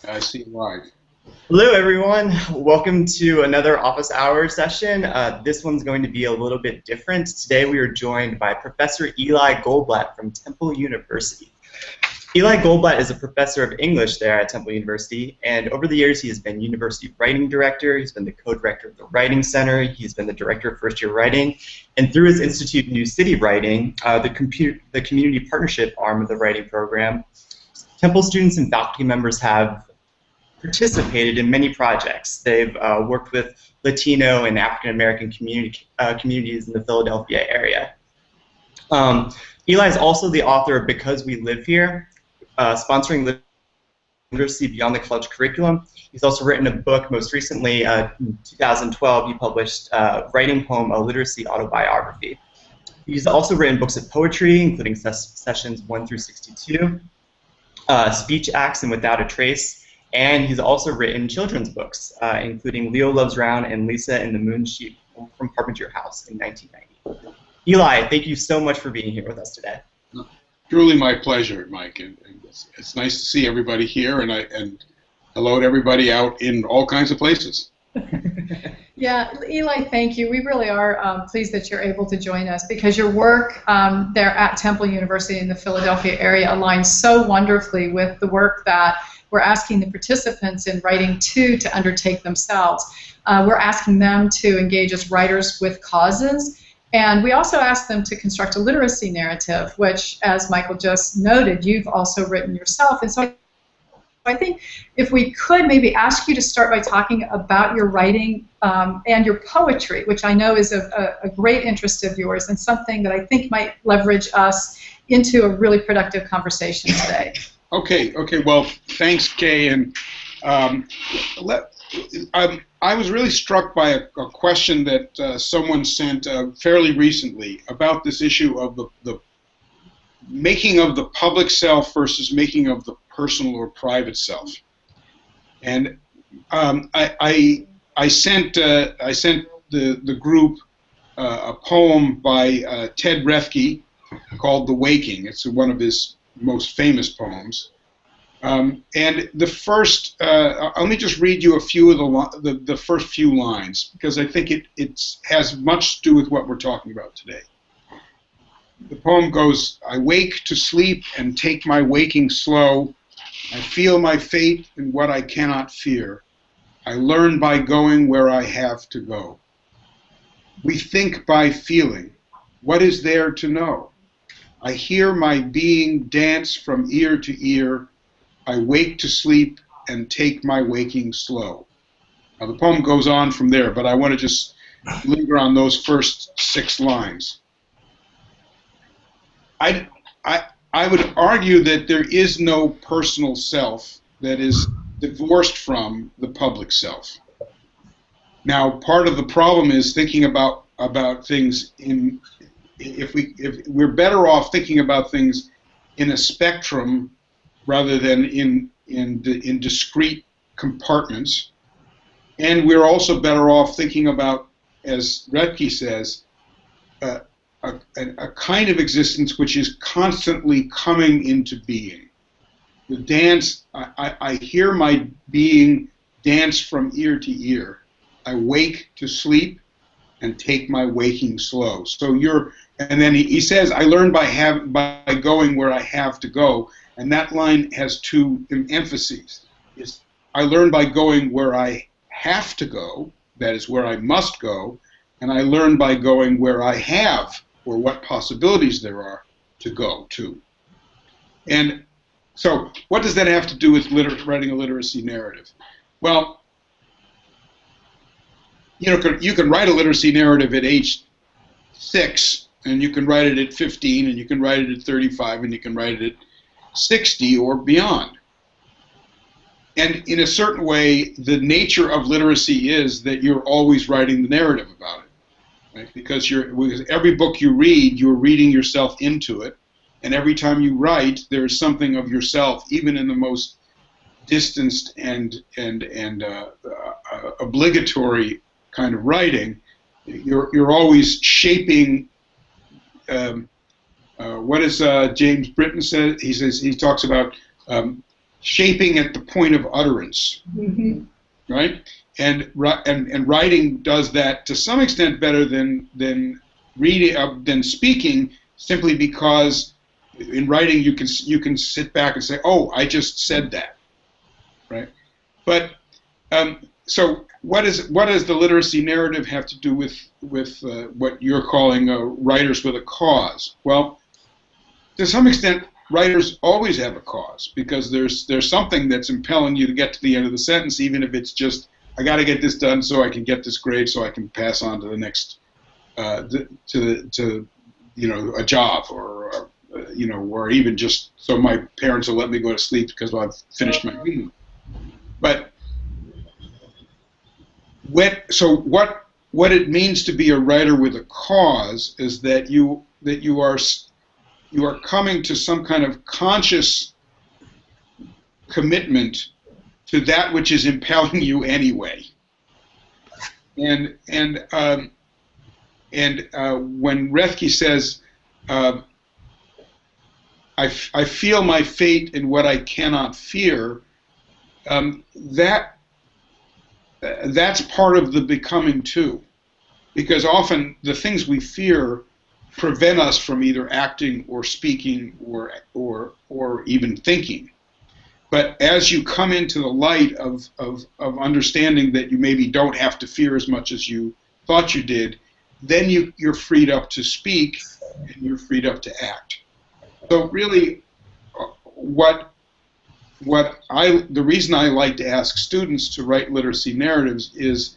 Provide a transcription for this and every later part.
I see live. Hello, everyone. Welcome to another office hour session. This one's going to be a little bit different. Today we are joined by Professor Eli Goldblatt from Temple University. Eli Goldblatt is a professor of English there at Temple University, and over the years he has been University Writing Director, he's been the co-director of the Writing Center, he's been the Director of First Year Writing, and through his Institute New City Writing, the Community Partnership arm of the writing program, Temple students and faculty members have participated in many projects. They've worked with Latino and African American communities in the Philadelphia area. Eli is also the author of Because We Live Here, sponsoring literacy beyond the college curriculum. He's also written a book. Most recently, in 2012, he published Writing Home, a Literacy Autobiography. He's also written books of poetry, including sessions 1 through 62, Speech Acts and Without a Trace, and he's also written children's books, including Leo Loves Round and Lisa and the Moon Sheep from Carpenter House in 1990. Eli, thank you so much for being here with us today. Truly my pleasure, Mike. And it's nice to see everybody here, and hello to everybody out in all kinds of places. Yeah, Eli, thank you. We really are pleased that you're able to join us because your work there at Temple University in the Philadelphia area aligns so wonderfully with the work that we're asking the participants in Writing 2 to undertake themselves. We're asking them to engage as writers with causes, and we also ask them to construct a literacy narrative, which, as Michael just noted, you've also written yourself. And so I think if we could maybe ask you to start by talking about your writing and your poetry, which I know is a great interest of yours and something that I think might leverage us into a really productive conversation today. Okay. Well, thanks, Kay. And I was really struck by a question that someone sent fairly recently about this issue of the making of the public self versus making of the personal or private self. And I sent the group a poem by Ted Refke called "The Waking." It's one of his most famous poems. And the first, let me just read you a few of the first few lines, because I think it has much to do with what we're talking about today. The poem goes, "I wake to sleep and take my waking slow. I feel my fate in what I cannot fear. I learn by going where I have to go. We think by feeling. What is there to know? I hear my being dance from ear to ear. I wake to sleep and take my waking slow." Now the poem goes on from there, but I want to just linger on those first 6 lines. I would argue that there is no personal self that is divorced from the public self. Now, part of the problem is thinking about things in. If we're better off thinking about things in a spectrum rather than in discrete compartments, and we're also better off thinking about, as Retke says, a kind of existence which is constantly coming into being. The dance, I hear my being dance from ear to ear. I wake to sleep and take my waking slow. So and then he says, I learn by going where I have to go. And that line has 2 emphases. I learn by going where I have to go, that is where I must go, and I learn by going where I have, or what possibilities there are to go to. And so what does that have to do with writing a literacy narrative? Well, you can write a literacy narrative at age 6, and you can write it at 15, and you can write it at 35, and you can write it at 60 or beyond. And in a certain way, the nature of literacy is that you're always writing the narrative about it. Right? Because every book you read, you're reading yourself into it, and every time you write, there's something of yourself, even in the most distanced and obligatory kind of writing. You're always shaping. What does James Britton say? He talks about shaping at the point of utterance, right? And writing does that to some extent better than reading than speaking, simply because in writing you can sit back and say, oh, I just said that, right? But so what does the literacy narrative have to do with what you're calling writers with a cause? Well, to some extent, writers always have a cause, because there's something that's impelling you to get to the end of the sentence, even if it's just, I got to get this done so I can get this grade, so I can pass on to the next, to a job, or or even just so my parents will let me go to sleep because I've finished my reading. But what it means to be a writer with a cause is that you are coming to some kind of conscious commitment to that which is impelling you anyway. And when Rethke says, I feel my fate in what I cannot fear, that's part of the becoming too, because often the things we fear prevent us from either acting or speaking or even thinking. But as you come into the light of understanding that you maybe don't have to fear as much as you thought you did, then you're freed up to speak and you're freed up to act. So really, the reason I like to ask students to write literacy narratives is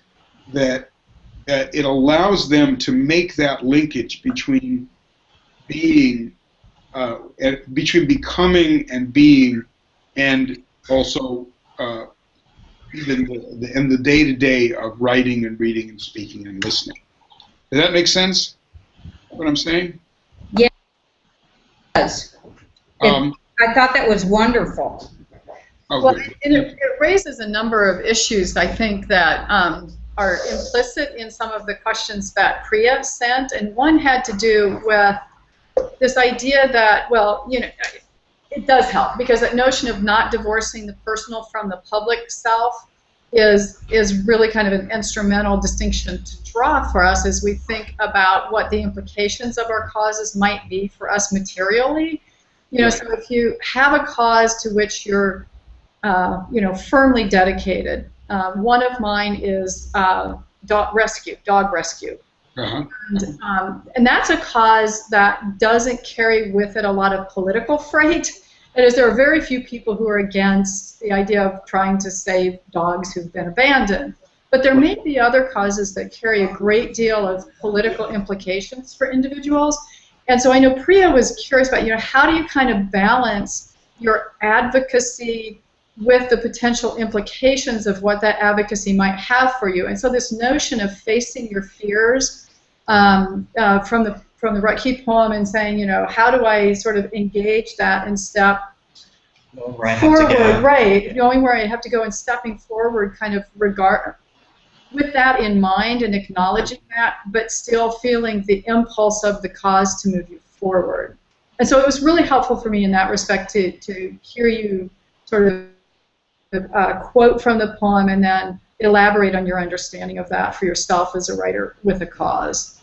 that it allows them to make that linkage between between becoming and being, and also even the day-to-day of writing and reading and speaking and listening. Does that make sense, what I'm saying? Yes. I thought that was wonderful. Oh, well, it raises a number of issues, I think, that are implicit in some of the questions that Priya sent, and one had to do with this idea that, well, it does help, because that notion of not divorcing the personal from the public self is really kind of an instrumental distinction to draw for us as we think about what the implications of our causes might be for us materially. So if you have a cause to which you're firmly dedicated. One of mine is dog rescue. Uh-huh. And that's a cause that doesn't carry with it a lot of political freight. That is, there are very few people who are against the idea of trying to save dogs who've been abandoned. But there may be other causes that carry a great deal of political implications for individuals. And so I know Priya was curious about, how do you kind of balance your advocacy with the potential implications of what that advocacy might have for you. And so this notion of facing your fears from the Rhetorical poem and saying, how do I sort of engage that and step forward, right, knowing where I have to go and stepping forward, kind of with that in mind and acknowledging that, but still feeling the impulse of the cause to move you forward. And so it was really helpful for me in that respect to hear you sort of quote from the poem and then elaborate on your understanding of that for yourself as a writer with a cause.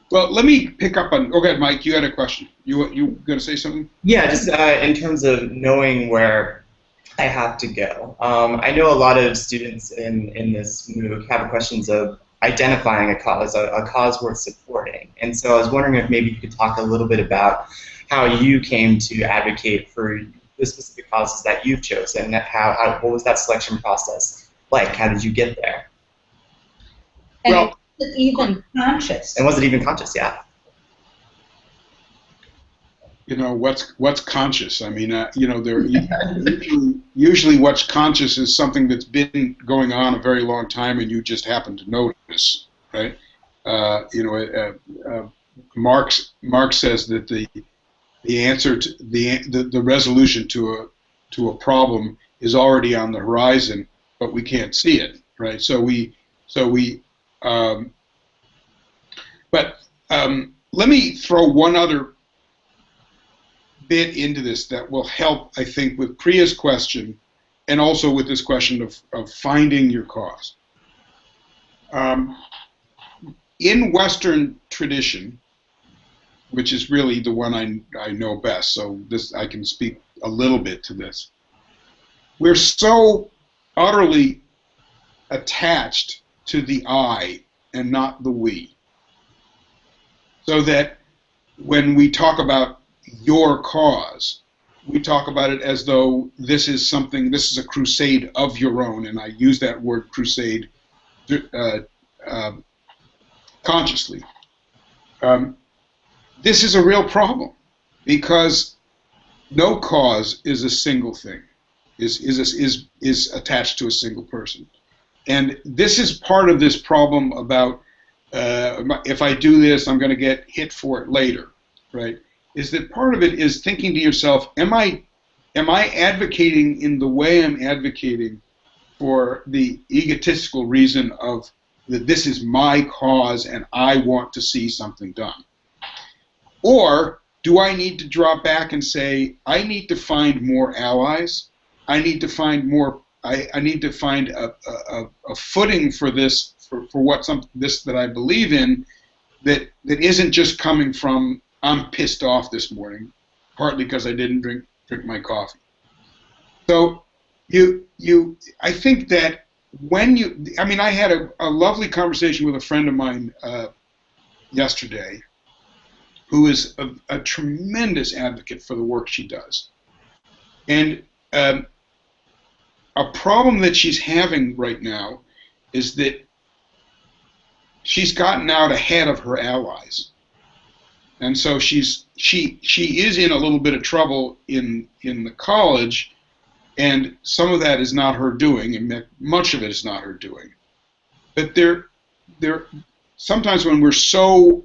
Well, let me pick up on. Okay, Mike, you had a question. You going to say something? Yeah, just in terms of knowing where I have to go. I know a lot of students in this MOOC have questions of identifying a cause worth supporting. And so I was wondering if maybe you could talk a little bit about how you came to advocate for the specific causes that you've chosen, and what was that selection process like? How did you get there? And was it even conscious? And was it even conscious? Yeah. What's conscious? I mean, usually what's conscious is something that's been going on a very long time, and you just happen to notice, right? Marx says that the answer to the resolution to a problem is already on the horizon, but we can't see it, right? But let me throw one other bit into this that will help, I think, with Priya's question and also with this question of finding your cause. In Western tradition, which is really the one I know best, so this I can speak a little bit to this. We're so utterly attached to the I and not the we. So that when we talk about your cause, we talk about it as though this is a crusade of your own, and I use that word crusade consciously. This is a real problem because no cause is a single thing, is attached to a single person. And this is part of this problem about if I do this, I'm going to get hit for it later, right? Is that part of it is thinking to yourself, am I advocating in the way I'm advocating for the egotistical reason of that this is my cause and I want to see something done? Or do I need to drop back and say, I need to find more allies, I need to find more, I need to find a footing for this, for this that I believe in, that isn't just coming from I'm pissed off this morning, partly because I didn't drink my coffee. So I think that I had a lovely conversation with a friend of mine yesterday, who is a tremendous advocate for the work she does. And a problem that she's having right now is that she's gotten out ahead of her allies. And so she is in a little bit of trouble in the college, and some of that is not her doing, and much of it is not her doing. But there sometimes when we're so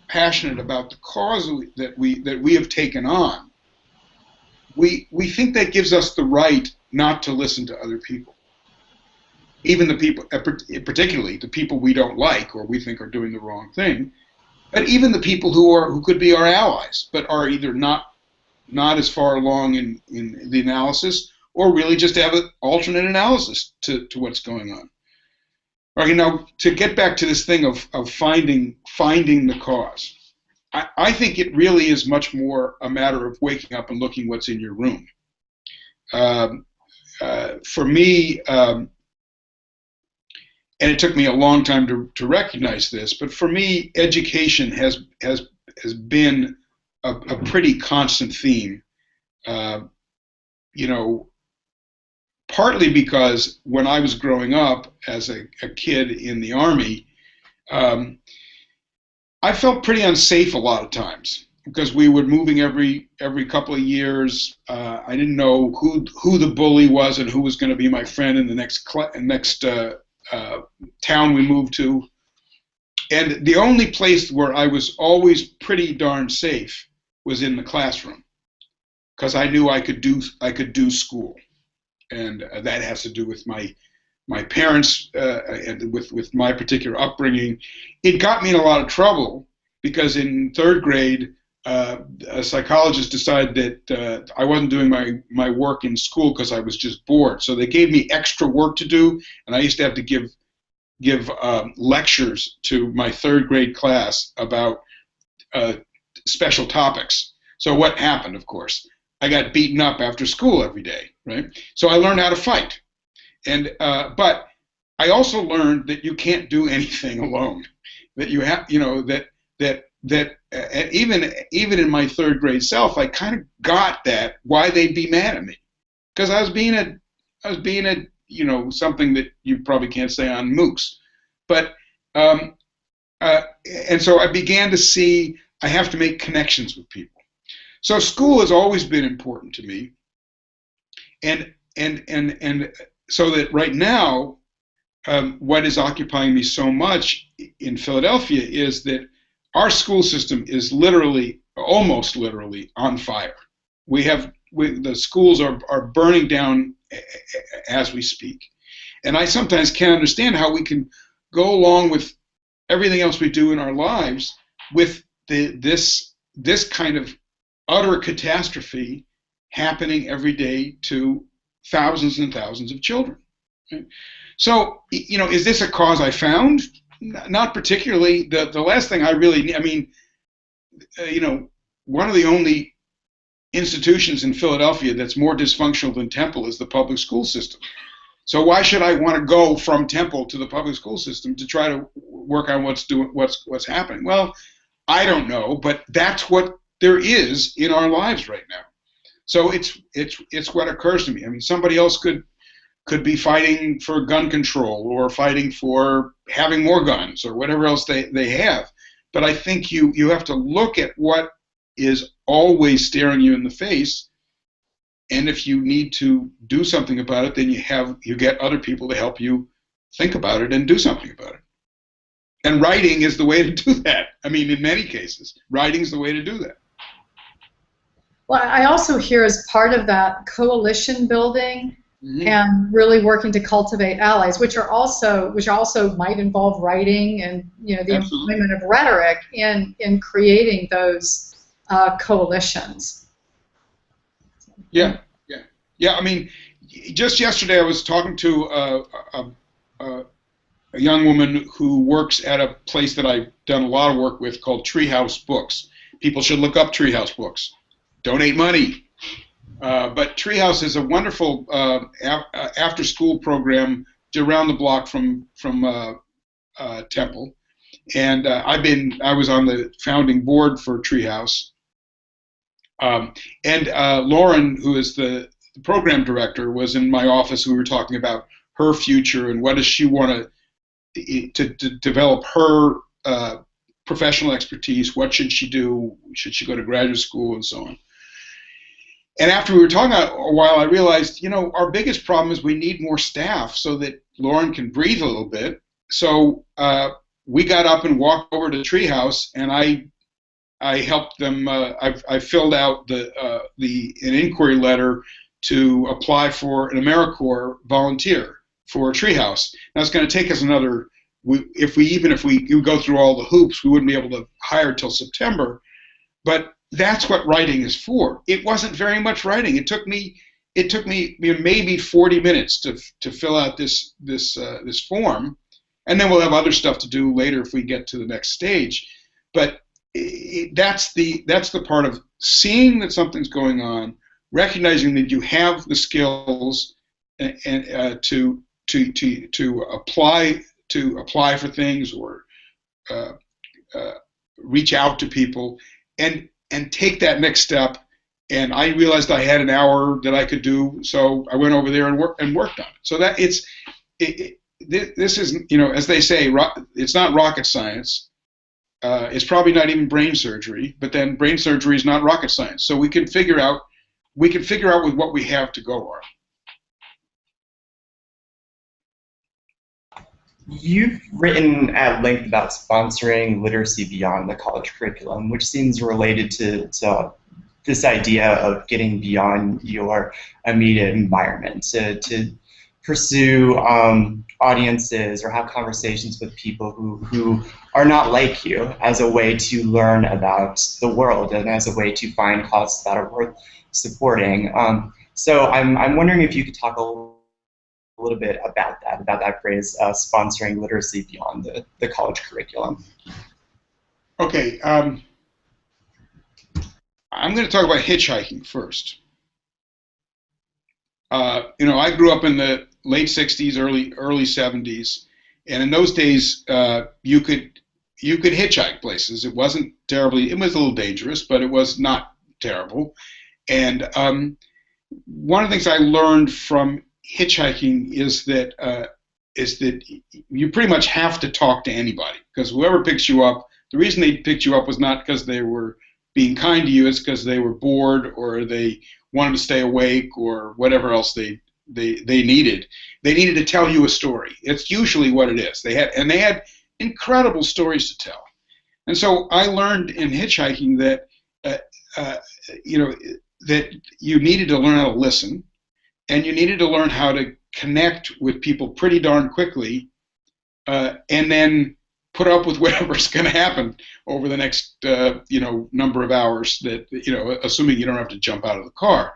passionate about the cause that we have taken on, we think that gives us the right not to listen to other people, even the people, particularly the people we don't like or we think are doing the wrong thing. But even the people who could be our allies, but are either not as far along in the analysis, or really just have an alternate analysis to what's going on. Okay, now to get back to this thing of finding the cause, I think it really is much more a matter of waking up and looking what's in your room. For me, and it took me a long time to recognize this, but for me, education has been a pretty constant theme. Partly because when I was growing up as a kid in the Army, I felt pretty unsafe a lot of times because we were moving every couple of years. I didn't know who the bully was and who was going to be my friend in the next town we moved to. And the only place where I was always pretty darn safe was in the classroom, because I knew I could do school, and that has to do with my parents and with my particular upbringing. It got me in a lot of trouble because in third grade, a psychologist decided that I wasn't doing my work in school because I was just bored. So they gave me extra work to do, and I used to have to give lectures to my third grade class about special topics. So what happened, of course? I got beaten up after school every day, right? So I learned how to fight. And but I also learned that you can't do anything alone. That you have, that even in my third grade self, I kind of got that why they'd be mad at me, because I was being a something that you probably can't say on MOOCs, but and so I began to see I have to make connections with people. So school has always been important to me, and so that right now, what is occupying me so much in Philadelphia is that our school system is almost literally on fire. The schools are burning down as we speak. And I sometimes can't understand how we can go along with everything else we do in our lives with this kind of utter catastrophe happening every day to thousands and thousands of children. Right? So, is this a cause I found? Not particularly. The last thing I really, one of the only institutions in Philadelphia that's more dysfunctional than Temple is the public school system. So why should I want to go from Temple to the public school system to try to work on what's happening? Well, I don't know, but that's what there is in our lives right now. So it's what occurs to me. I mean, somebody else could be fighting for gun control or fighting for having more guns or whatever else they have. But I think you have to look at what is always staring you in the face, and if you need to do something about it, then you get other people to help you think about it and do something about it. And writing is the way to do that. I mean, in many cases, writing is the way to do that. Well, I also hear as part of that coalition building and really working to cultivate allies, which also might involve writing and the Absolutely. employment of rhetoric in creating those coalitions. Yeah. I mean, just yesterday I was talking to a young woman who works at a place that I've done a lot of work with called Treehouse Books. People should look up Treehouse Books. Donate money. But Treehouse is a wonderful after-school program around the block from Temple, and I was on the founding board for Treehouse. And Lauren, who is the program director, was in my office. We were talking about her future and what does she want to develop her professional expertise. What should she do? Should she go to graduate school and so on? And after we were talking a while, I realized, our biggest problem is we need more staff so that Lauren can breathe a little bit. So we got up and walked over to Treehouse, and I helped them. I filled out an inquiry letter to apply for an AmeriCorps volunteer for Treehouse. Now it's going to take us if we go through all the hoops, we wouldn't be able to hire till September. But that's what writing is for. It wasn't very much writing. It took me maybe 40 minutes to fill out this form, and then we'll have other stuff to do later if we get to the next stage. But that's the part of seeing that something's going on, recognizing that you have the skills and to apply for things or reach out to people and take that next step. And I realized I had an hour that I could do, so I went over there and worked on it. So that this is, as they say, it's not rocket science. It's probably not even brain surgery, but then brain surgery is not rocket science. So we can figure out with what we have to go on. You've written at length about sponsoring literacy beyond the college curriculum, which seems related to this idea of getting beyond your immediate environment, to pursue audiences or have conversations with people who are not like you as a way to learn about the world and as a way to find causes that are worth supporting. So I'm wondering if you could talk a little bit about that phrase, sponsoring literacy beyond the college curriculum. Okay, I'm going to talk about hitchhiking first. I grew up in the late 60s, early 70s, and in those days you could hitchhike places. It wasn't terribly, it was a little dangerous, but it was not terrible. And one of the things I learned from hitchhiking is that you pretty much have to talk to anybody, because whoever picks you up, the reason they picked you up was not because they were being kind to you, it's because they were bored or they wanted to stay awake or whatever else they needed. They needed to tell you a story. It's usually what it is. They had incredible stories to tell. And so I learned in hitchhiking that that you needed to learn how to listen, and you needed to learn how to connect with people pretty darn quickly, and then put up with whatever's going to happen over the next number of hours, that assuming you don't have to jump out of the car.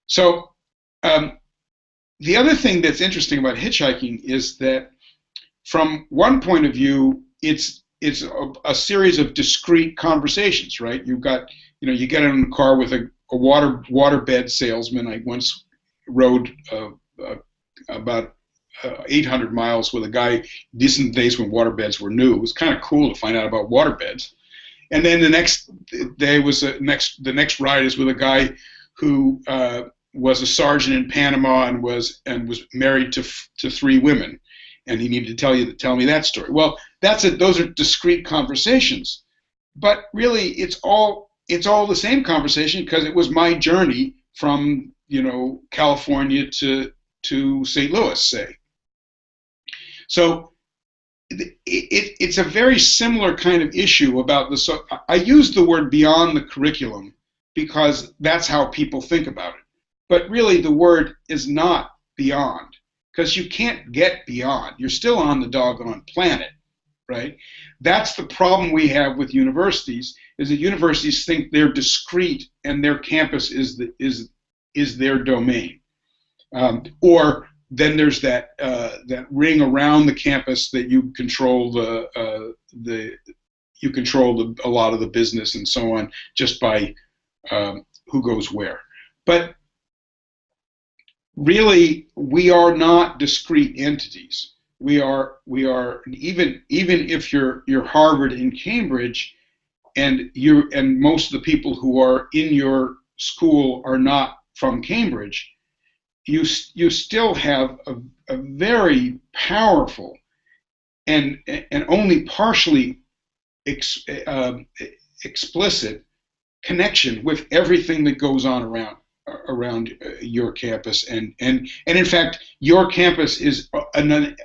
So the other thing that's interesting about hitchhiking is that from one point of view, it's a series of discrete conversations, right? You've got, you get in a car with a waterbed salesman. I once rode about 800 miles with a guy. These in the days when waterbeds were new. It was kind of cool to find out about waterbeds. And then the next day was the next ride is with a guy who was a sergeant in Panama and was married to 3 women, and he needed to tell me that story. Well, those are discrete conversations, but really it's all the same conversation, because it was my journey from California to St. Louis, say. So it's a very similar kind of issue about the. I use the word beyond the curriculum because that's how people think about it. But really, the word is not beyond, because you can't get beyond. You're still on the doggone planet, right? That's the problem we have with universities, is that universities think they're discrete and their campus is their domain. Or then there's that ring around the campus that you control a lot of the business and so on, just by who goes where. But really, we are not discrete entities. We are even if you're Harvard and Cambridge, and most of the people who are in your school are not from Cambridge, you still have a very powerful and only partially explicit connection with everything that goes on around your campus, and in fact, your campus is one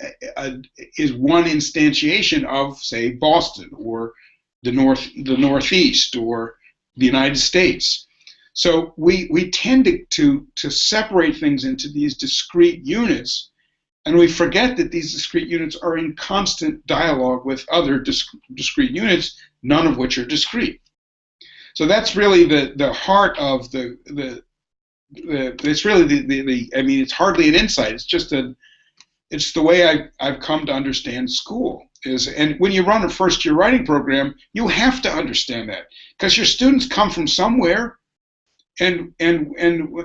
instantiation of, say, Boston or the Northeast or the United States. So we tend to separate things into these discrete units, and we forget that these discrete units are in constant dialogue with other discrete units, none of which are discrete. So that's really the heart of it's really I mean, it's hardly an insight. It's just it's the way I've come to understand school. And when you run a first-year writing program, you have to understand that, because your students come from somewhere, and you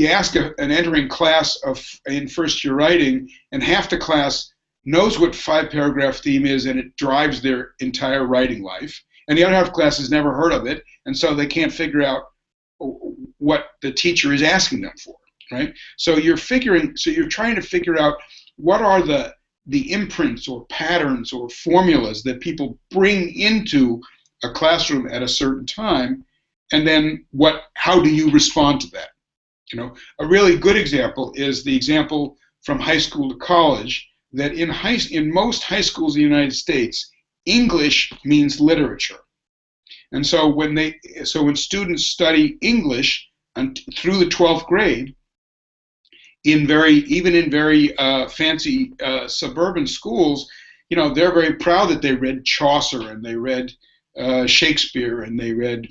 ask an entering class in first-year writing, and half the class knows what 5-paragraph theme is, and it drives their entire writing life, and the other half of the class has never heard of it, and so they can't figure out what the teacher is asking them for, right? So you're trying to figure out what are the imprints or patterns or formulas that people bring into a classroom at a certain time, and then how do you respond to that? A really good example is the example from high school to college, that in most high schools in the United States, English means literature. And so when students study English through the 12th grade, even in very fancy suburban schools, they're very proud that they read Chaucer and they read Shakespeare and they read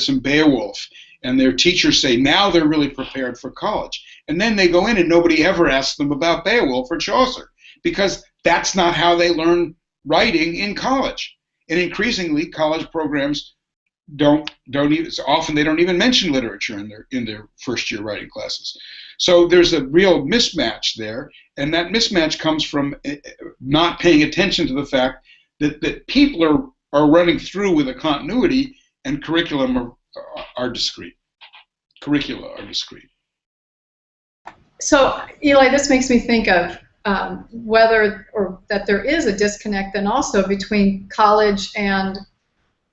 some Beowulf, and their teachers say now they're really prepared for college. And then they go in and nobody ever asks them about Beowulf or Chaucer, because that's not how they learn writing in college. And increasingly, college programs don't even mention literature in their first-year writing classes. So there's a real mismatch there, and that mismatch comes from not paying attention to the fact that people are running through with a continuity, and curriculum are discrete. Curricula are discrete. So, Eli, this makes me think of whether or that there is a disconnect then also between college and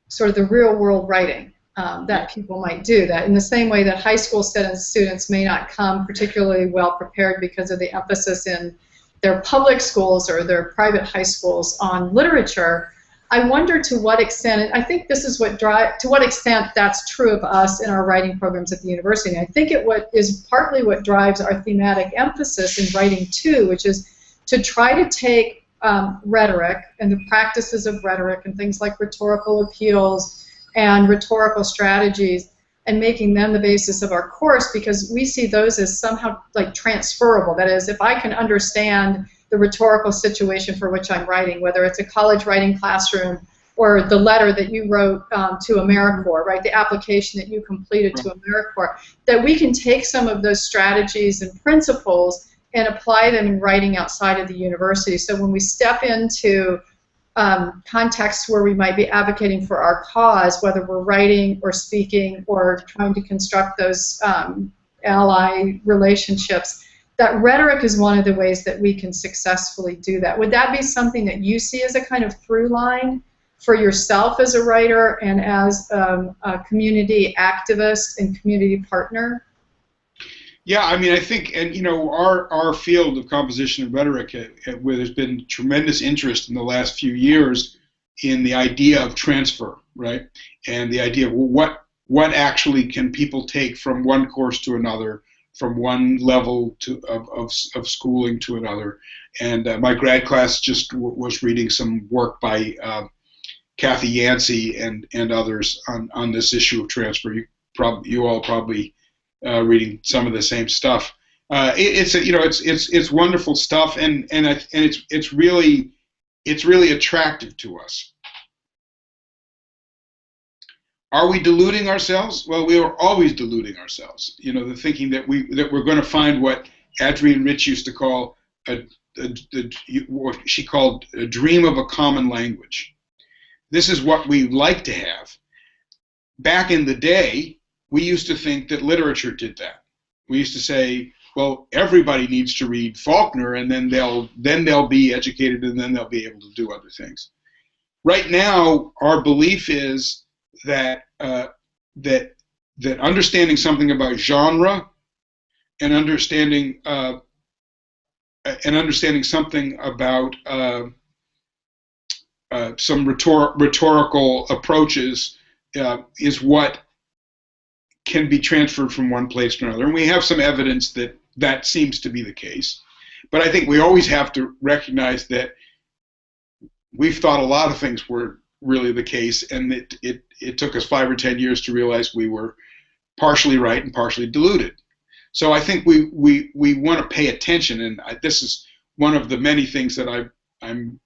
sort of the real world writing that people might do. That in the same way that high school students may not come particularly well prepared because of the emphasis in their public schools or their private high schools on literature, I wonder to what extent, and I think this is to what extent that's true of us in our writing programs at the university. And I think is partly what drives our thematic emphasis in writing too, which is to try to take rhetoric and the practices of rhetoric and things like rhetorical appeals and rhetorical strategies, and making them the basis of our course, because we see those as somehow like transferable. That is, if I can understand the rhetorical situation for which I'm writing, whether it's a college writing classroom or the letter that you wrote to AmeriCorps, right, the application that you completed to AmeriCorps, that we can take some of those strategies and principles and apply them in writing outside of the university. So when we step into contexts where we might be advocating for our cause, whether we're writing or speaking or trying to construct those ally relationships, that rhetoric is one of the ways that we can successfully do that. Would that be something that you see as a kind of through line for yourself as a writer and as a community activist and community partner? Yeah, I mean, I think, and you know, our field of composition and rhetoric, where there's been tremendous interest in the last few years in the idea of transfer, right, and the idea of what actually can people take from one course to another, from one level of schooling to another. And my grad class just was reading some work by Kathy Yancey and others on this issue of transfer. You all probably reading some of the same stuff. It's wonderful stuff, and it's really attractive to us. Are we deluding ourselves? Well, we are always deluding ourselves. You know, the thinking that we're going to find what Adrienne Rich used to call what she called a dream of a common language. This is what we like to have. Back in the day, we used to think that literature did that. We used to say, well, everybody needs to read Faulkner, and then they'll be educated, and then they'll be able to do other things. Right now, our belief is that that understanding something about genre and understanding something about some rhetorical approaches is what can be transferred from one place to another. And we have some evidence that that seems to be the case. But I think we always have to recognize that we've thought a lot of things were really the case, and it took us 5 or 10 years to realize we were partially right and partially deluded. So I think we want to pay attention, and this is one of the many things that I'm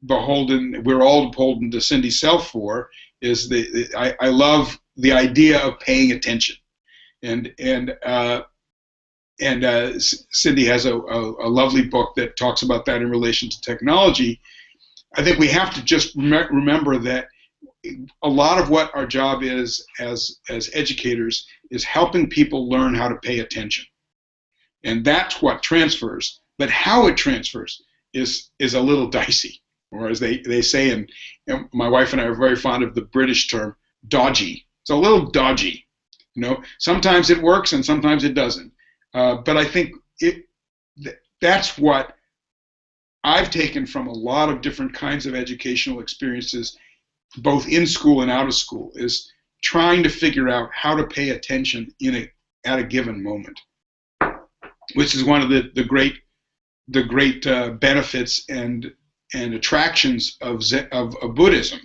beholden. We're all beholden to Cindy Self for. Is I love the idea of paying attention, and Cindy has a lovely book that talks about that in relation to technology. I think we have to just remember that a lot of what our job is as educators is helping people learn how to pay attention, and that's what transfers. But how it transfers is a little dicey, or as they say, and my wife and I are very fond of the British term, dodgy. It's a little dodgy, you know. Sometimes it works and sometimes it doesn't. But I think that's what I've taken from a lot of different kinds of educational experiences, both in school and out of school, is trying to figure out how to pay attention at a given moment, which is one of the great benefits and attractions of Buddhism,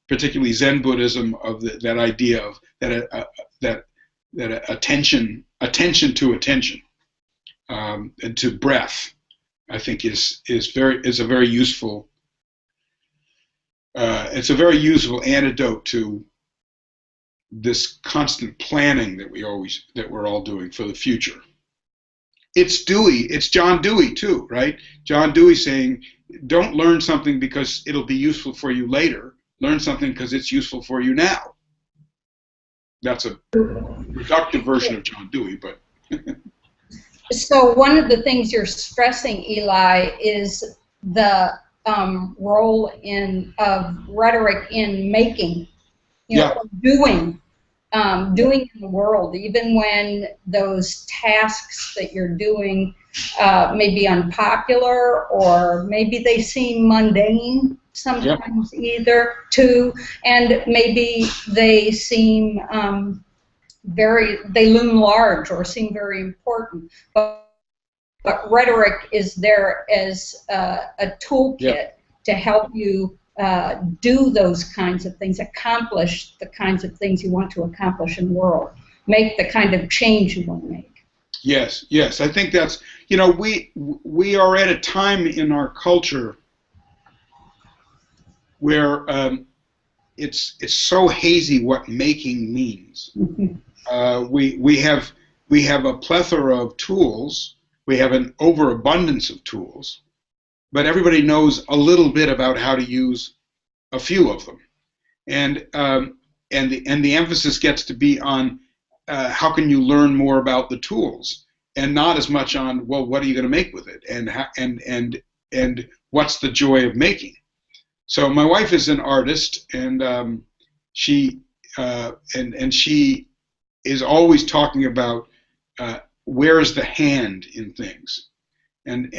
particularly Zen Buddhism, of that idea of that attention to attention and to breath. I think is a very useful. It's a very useful antidote to this constant planning that we're all doing for the future. It's John Dewey too, right? John Dewey saying, don't learn something because it'll be useful for you later. Learn something because it's useful for you now. That's a reductive version of John Dewey, but. So one of the things you're stressing, Eli, is the role of rhetoric in making, doing in the world, even when those tasks that you're doing may be unpopular, or maybe they seem mundane sometimes too, and maybe they seem they loom large or seem very important, but but rhetoric is there as a toolkit to help you do those kinds of things, accomplish the kinds of things you want to accomplish in the world, make the kind of change you want to make. Yes, yes. I think that's, we are at a time in our culture where it's so hazy what making means. We have a plethora of tools. We have an overabundance of tools, but everybody knows a little bit about how to use a few of them, and the emphasis gets to be on how can you learn more about the tools, and not as much on, well, what are you going to make with it, and what's the joy of making. So my wife is an artist, and she is always talking about where is the hand in things, and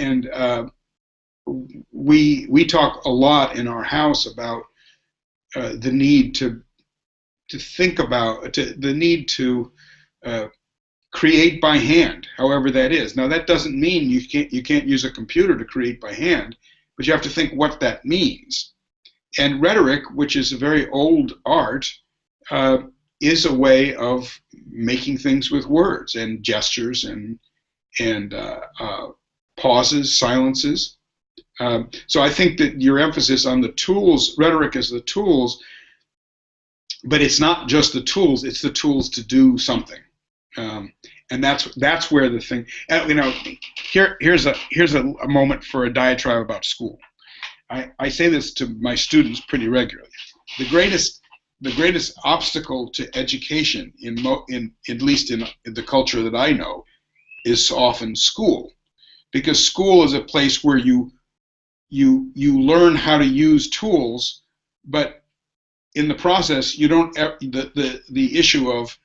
we talk a lot in our house about the need to think about the need to create by hand, however that is. Now that doesn't mean you can't use a computer to create by hand, but you have to think what that means. And rhetoric, which is a very old art, is a way of making things with words and gestures and pauses, silences. So I think that your emphasis on the tools, rhetoric is the tools, but it's not just the tools; it's the tools to do something. And that's where the thing. Here's a moment for a diatribe about school. I say this to my students pretty regularly. The greatest obstacle to education at least in the culture that I know is often school, because school is a place where you learn how to use tools, but in the process you don't the issue of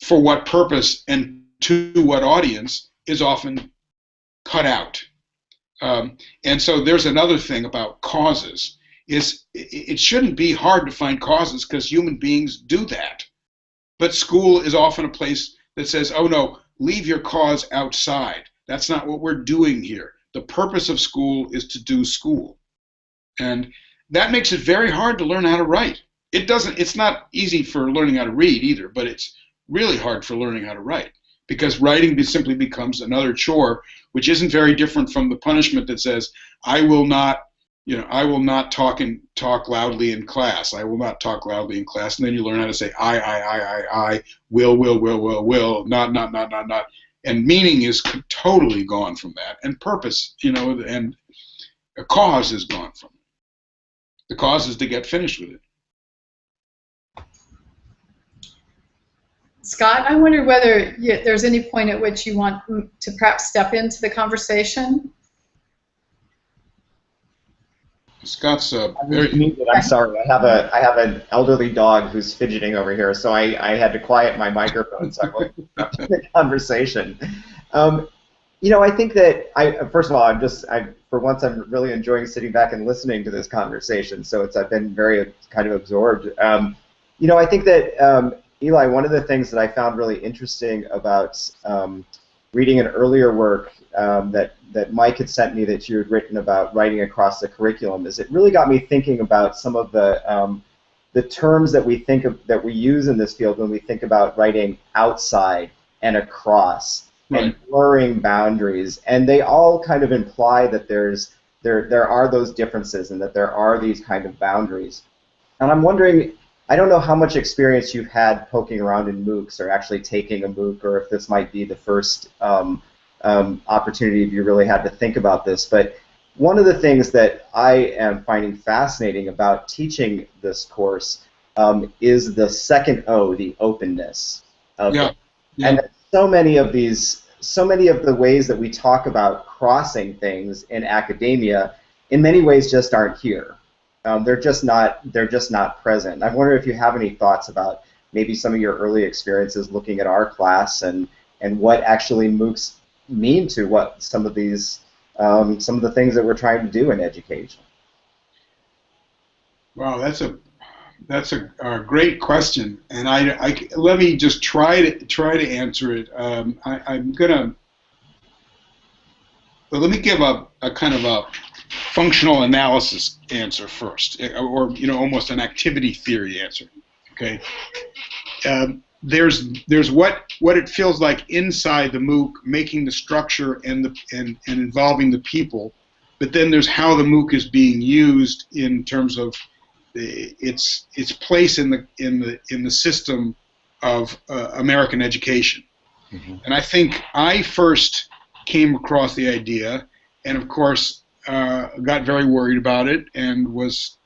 for what purpose and to what audience is often cut out. And so there's another thing about causes. It shouldn't be hard to find causes because human beings do that. But school is often a place that says, oh no, leave your cause outside. That's not what we're doing here. The purpose of school is to do school. And that makes it very hard to learn how to write. It's not easy for learning how to read either, but it's really hard for learning how to write, because writing simply becomes another chore, which isn't very different from the punishment that says, I will not talk loudly in class. I will not talk loudly in class. And then you learn how to say I, will, not. And meaning is totally gone from that. And purpose, and a cause is gone from it. The cause is to get finished with it. Scott, I wonder whether there's any point at which you want to perhaps step into the conversation. Scott's I'm sorry. I have an elderly dog who's fidgeting over here, so I had to quiet my microphone so I wouldn't interrupt the conversation. I think that first of all, for once I'm really enjoying sitting back and listening to this conversation. So I've been very kind of absorbed. I think that Eli, one of the things that I found really interesting about reading an earlier work that Mike had sent me that you had written about writing across the curriculum is it really got me thinking about some of the terms that we use in this field when we think about writing outside and across and blurring boundaries, and they all kind of imply that there are those differences and that there are these kind of boundaries. And I'm wondering, I don't know how much experience you've had poking around in MOOCs or actually taking a MOOC, or if this might be the first opportunity you really had to think about this, but one of the things that I am finding fascinating about teaching this course is the second O, the openness of it. And so many of the ways that we talk about crossing things in academia, in many ways, just aren't here. They're just not present. I wonder if you have any thoughts about maybe some of your early experiences looking at our class and what actually MOOCs mean to what some of these some of the things that we're trying to do in education. Wow, that's a great question, and let me just try to answer it. I'm gonna. But let me give a kind of a functional analysis answer first, or almost an activity theory answer. Okay. There's what it feels like inside the MOOC, making the structure and involving the people, but then there's how the MOOC is being used in terms of its place in the system of American education. Mm-hmm. And I think I first came across the idea, and of course got very worried about it, and was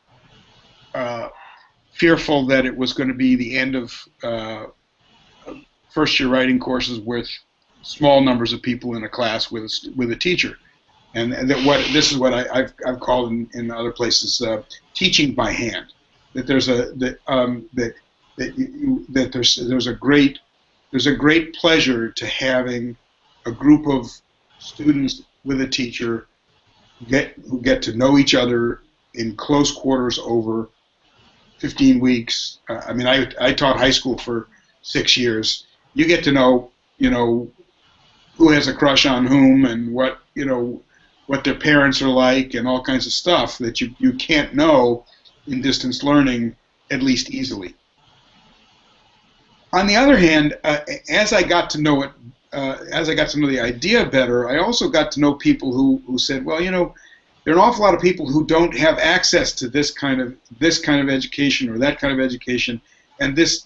fearful that it was going to be the end of first-year writing courses with small numbers of people in a class with a teacher, and that this is what I've called in other places teaching by hand. That there's a great pleasure to having a group of students with a teacher who get to know each other in close quarters over 15 weeks. I mean, I taught high school for 6 years. You get to know, who has a crush on whom, and what their parents are like, and all kinds of stuff that you can't know in distance learning, at least easily. On the other hand, as I got to know it, as I got to know the idea better, I also got to know people who said, well, there are an awful lot of people who don't have access to this kind of education or that kind of education, and this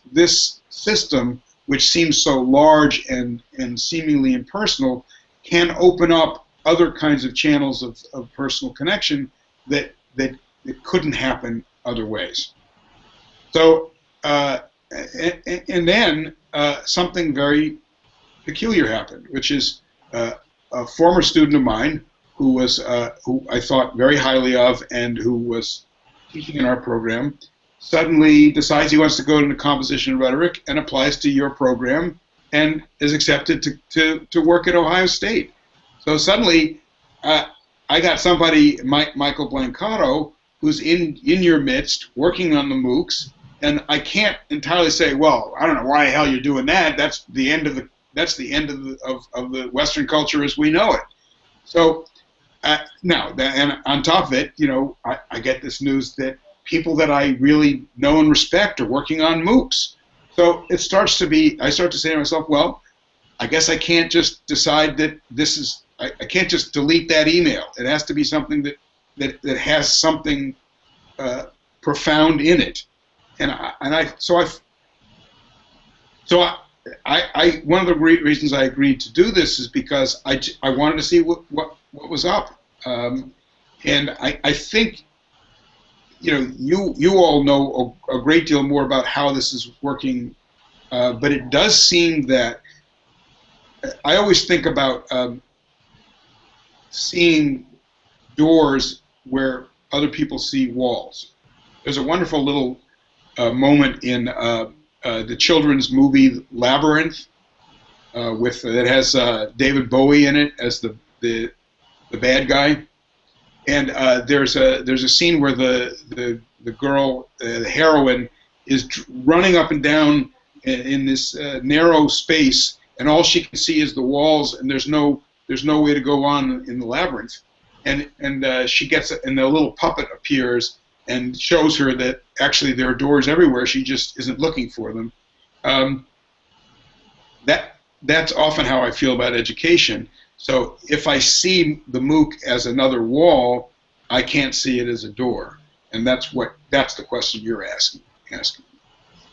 system, which seems so large and seemingly impersonal, can open up other kinds of channels of personal connection that couldn't happen other ways. So, and then something very peculiar happened, which is a former student of mine who I thought very highly of and who was teaching in our program suddenly decides he wants to go into composition and rhetoric and applies to your program and is accepted to work at Ohio State. So suddenly I got somebody, Michael Blancato, who's in your midst working on the MOOCs, and I can't entirely say, well, I don't know why the hell you're doing that. That's the end of the Western culture as we know it. So now, and on top of it, I get this news that people that I really know and respect are working on MOOCs. So I start to say to myself, well, I guess I can't just decide that I can't just delete that email. It has to be something that has something profound in it. So one of the reasons I agreed to do this is because I wanted to see what was up, and I think you all know a great deal more about how this is working, but it does seem that I always think about seeing doors where other people see walls. There's a wonderful little moment in the children's movie Labyrinth, that has David Bowie in it as the bad guy, and there's a scene where the girl, the heroine, is running up and down in this narrow space, and all she can see is the walls, and there's no way to go on in the labyrinth, and she gets and the little puppet appears and shows her that actually there are doors everywhere. She just isn't looking for them. That's often how I feel about education. So if I see the MOOC as another wall, I can't see it as a door, and that's the question you're asking.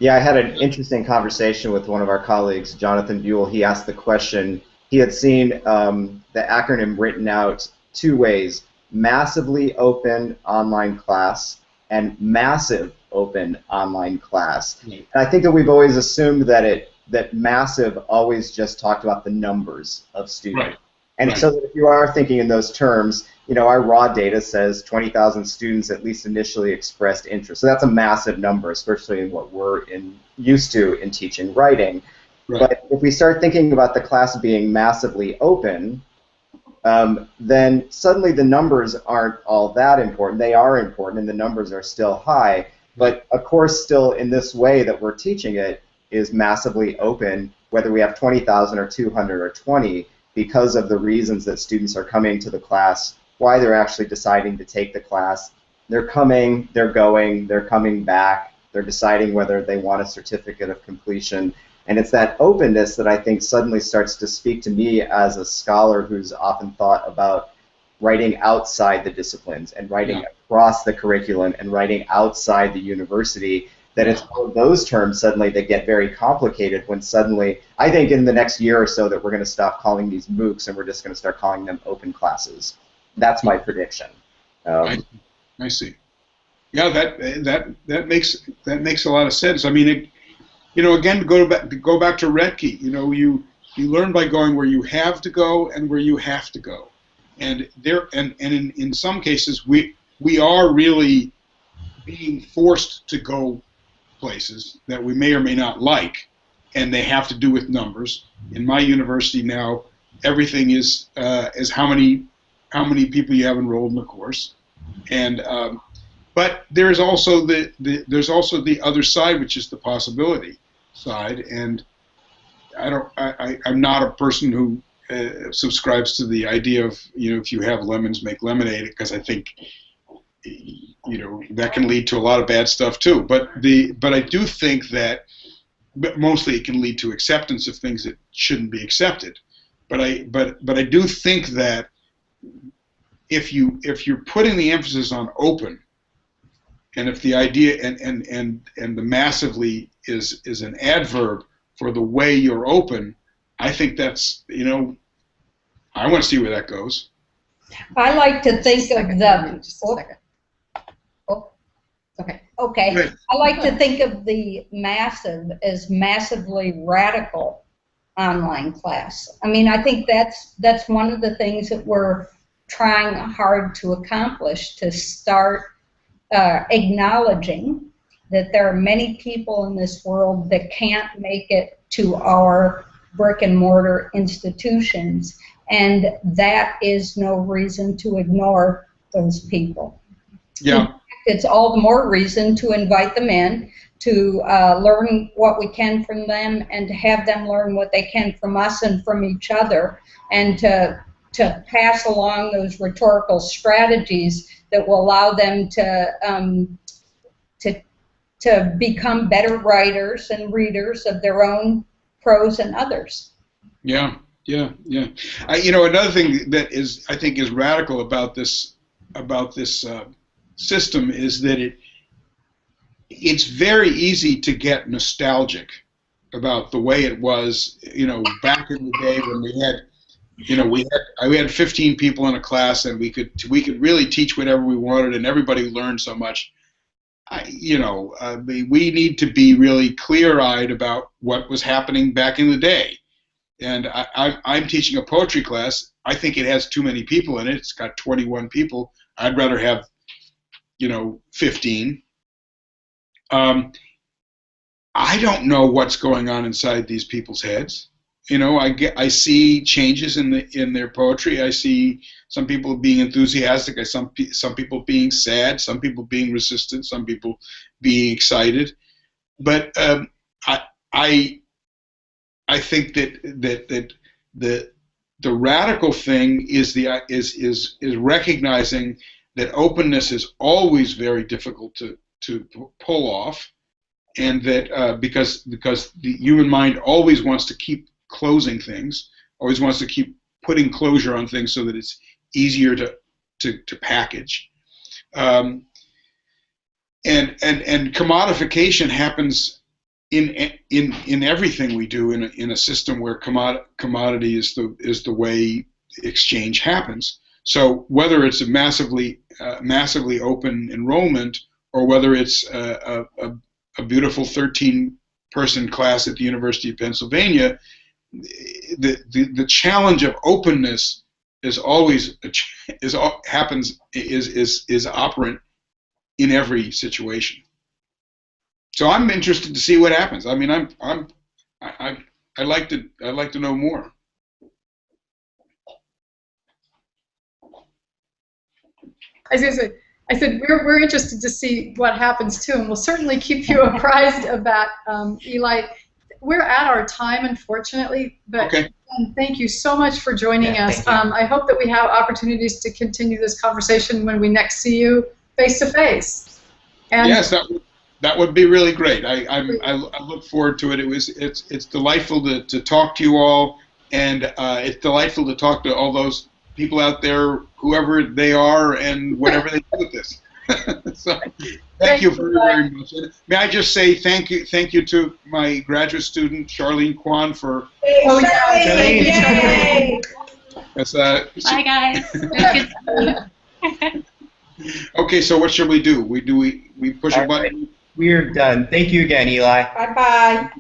Yeah, I had an interesting conversation with one of our colleagues, Jonathan Buell. He asked the question. He had seen the acronym written out two ways: massively open online class and massive open online class. And I think that we've always assumed that massive always just talked about the numbers of students. Right. And so that if you are thinking in those terms, our raw data says 20,000 students at least initially expressed interest. So that's a massive number, especially in what we're used to in teaching writing. Right. But if we start thinking about the class being massively open, then suddenly the numbers aren't all that important. They are important, and the numbers are still high. But of course, still in this way that we're teaching it is massively open, whether we have 20,000 or 200 or 20. because of the reasons that students are coming to the class, why they're actually deciding to take the class. They're coming, they're going, they're coming back, they're deciding whether they want a certificate of completion. And it's that openness that I think suddenly starts to speak to me as a scholar who's often thought about writing outside the disciplines and writing across the curriculum and writing outside the university, that it's all of those terms suddenly that get very complicated when suddenly, I think in the next year or so that we're going to stop calling these MOOCs and we're just going to start calling them open classes. That's my prediction. I see. Yeah, that makes a lot of sense. I mean, again, go back to Rhetorical. You learn by going where you have to go and where you have to go, and in some cases we are really being forced to go places that we may or may not like, and they have to do with numbers. In my university now, everything is how many people you have enrolled in the course, and but there's also the other side, which is the possibility side, and I'm not a person who subscribes to the idea of if you have lemons, make lemonade, because I think that can lead to a lot of bad stuff too. But I do think that mostly it can lead to acceptance of things that shouldn't be accepted. But I do think that if you're putting the emphasis on open, and if the idea and the massively is an adverb for the way you're open, I think that's I want to see where that goes. I like to think of the. Just a second. Oh, okay. Okay. Good. I like to think of the massive as massively radical online class. I mean, I think that's one of the things that we're trying hard to accomplish, to start acknowledging that there are many people in this world that can't make it to our brick and mortar institutions, and that is no reason to ignore those people. Yeah. It's all the more reason to invite them in, to learn what we can from them, and to have them learn what they can from us and from each other, and to pass along those rhetorical strategies that will allow them to become better writers and readers of their own prose and others. Yeah. Another thing that I think is radical about this system is that it's very easy to get nostalgic about the way it was, back in the day when we had 15 people in a class, and we could really teach whatever we wanted, and everybody learned so much. We need to be really clear-eyed about what was happening back in the day. And I'm teaching a poetry class. I think it has too many people in it. It's got 21 people. I'd rather have 15. I don't know what's going on inside these people's heads. I see changes in their poetry. I see some people being enthusiastic. I see some people being sad. Some people being resistant. Some people being excited. But I think that the radical thing is recognizing that openness is always very difficult to pull off, and that because the human mind always wants to keep closing things, always wants to keep putting closure on things so that it's easier to package, and commodification happens in everything we do in a system where commodity is the way exchange happens. So whether it's a massively open enrollment, or whether it's a beautiful 13-person class at the University of Pennsylvania, the challenge of openness is always operant in every situation. So I'm interested to see what happens. I mean, I'd like to know more. I said we're interested to see what happens too, and we'll certainly keep you apprised of that, Eli. we're at our time, unfortunately, but Okay. thank you so much for joining us. I hope that we have opportunities to continue this conversation when we next see you face to face. Yes, that would be really great. I look forward to it. It's delightful to talk to you all, and it's delightful to talk to all those people out there, whoever they are, and whatever they do with this. So, thank you very much. And may I just say thank you to my graduate student Charlene Kwan for. Yay! Bye, guys. It was good. Okay, so what should we do? We push a button? We're done. Thank you again, Eli. Bye-bye.